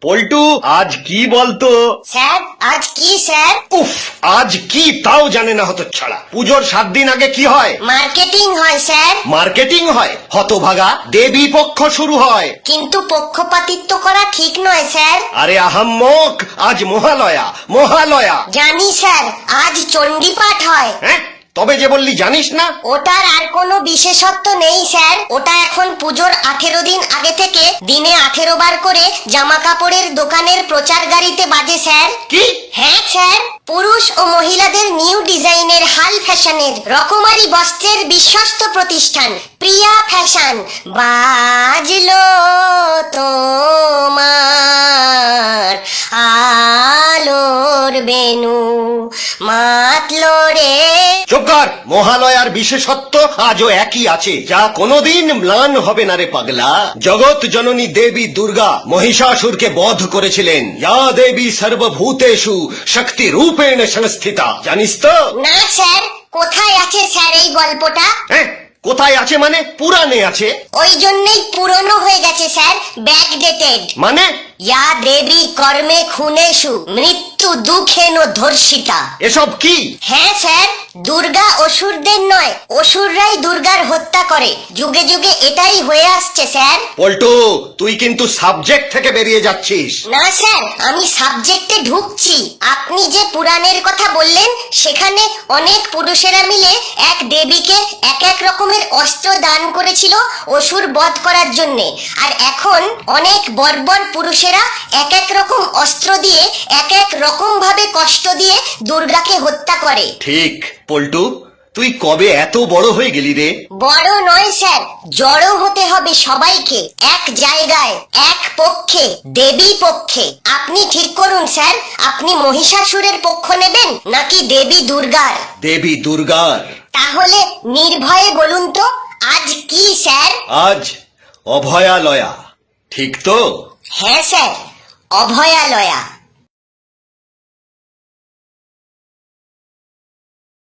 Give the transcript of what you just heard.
পল্টু, আজ কি বলতো? স্যার আজ কি স্যার? উফ, আজ কি তাও জানে না হতচ্ছাড়া। পুজোর 7 দিন আগে কি হয়? মার্কেটিং হয় স্যার। মার্কেটিং হয়? হতভাগা, দেবী পক্ষ শুরু হয়। কিন্তু পক্ষপাতিত্ব করা ঠিক নয় স্যার। আরে আহাম্মক, আজ মহালয়া। মহালয়া জানি স্যার, আজ চণ্ডীপাঠ হয়। হ্যাঁ, তবে যে বললি জানিস না। ওটার আর কোনো বিশেষত্ব নেই স্যার। ওটা এখন পুজোর 18 দিন আগে থেকে দিনে 18 বার করে জামা কাপড়ের দোকানের প্রচার গাড়িতে বাজে স্যার। কি? হ্যাঁ স্যার, পুরুষ ও মহিলাদের নিউ ডিজাইনের হাল ফ্যাশনের রকমারি বস্ত্রের বিশ্বস্ত প্রতিষ্ঠান প্রিয়া ফ্যাশন বাজলো তোমার আলোর বেনু মাতলো রে। চুপ কর। মহালয়ার বিশেষত্ব আজও একই আছে, যা কোনোদিন ম্লান হবে না রে পাগলা। জগৎ জননী দেবী দুর্গা মহিষাসুরকে বধ করেছিলেন। ইয়া দেবী সর্বভূতেষু শক্তি রূপেণ সংস্থিতা। জানিস তো? না স্যার, কোথায় আছে স্যার এই গল্পটা? হ্যাঁ, কোথায় আছে মানে? পুরাণে আছে। ওই জন্যই পুরনো হয়ে গেছে স্যার, ব্যাকডেটেড। মানে? ইয়া দেবী কর্মে খুনেষু মৃত্যু দুঃখেন ধর্ষিতা। এসব কি? হ্যাঁ স্যার, দুর্গা অসুরদের নয়, অসুররাই দুর্গার হত্যা করে। যুগে যুগে এটাই হয়ে আসছে স্যার। পল্টু, তুই কিন্তু সাবজেক্ট থেকে বেরিয়ে যাচ্ছিস। না স্যার, আমি সাবজেক্টে ঢুকছি। আপনি যে পুরাণের কথা বললেন, সেখানে অনেক পুরুষেরা মিলে এক দেবীকে এক এক রকমের অস্ত্র দান করেছিল অসুর বধ করার জন্য। আর এখন অনেক বর্বর পুরুষেরা এক এক রকম অস্ত্র দিয়ে এক এক রকম ভাবে কষ্ট দিয়ে দুর্গাকে হত্যা করে। ঠিক। পল্টু, তুই কবে এত বড় হয়ে গেলি রে? বড় নয় স্যার, জড়ো হতে হবে সবাইকে, এক জায়গায়, এক পক্ষে, দেবী পক্ষে। আপনি ঠিক করুন স্যার, আপনি মহিষাসুরের পক্ষ নেবেন নাকি দেবী দুর্গার? দেবী দুর্গার। তাহলে নির্ভয়ে বলুন তো, আজ কি স্যার? আজ অভয়ালয়া, ঠিক তো? হ্যাঁ স্যার, অভয়ালয়া।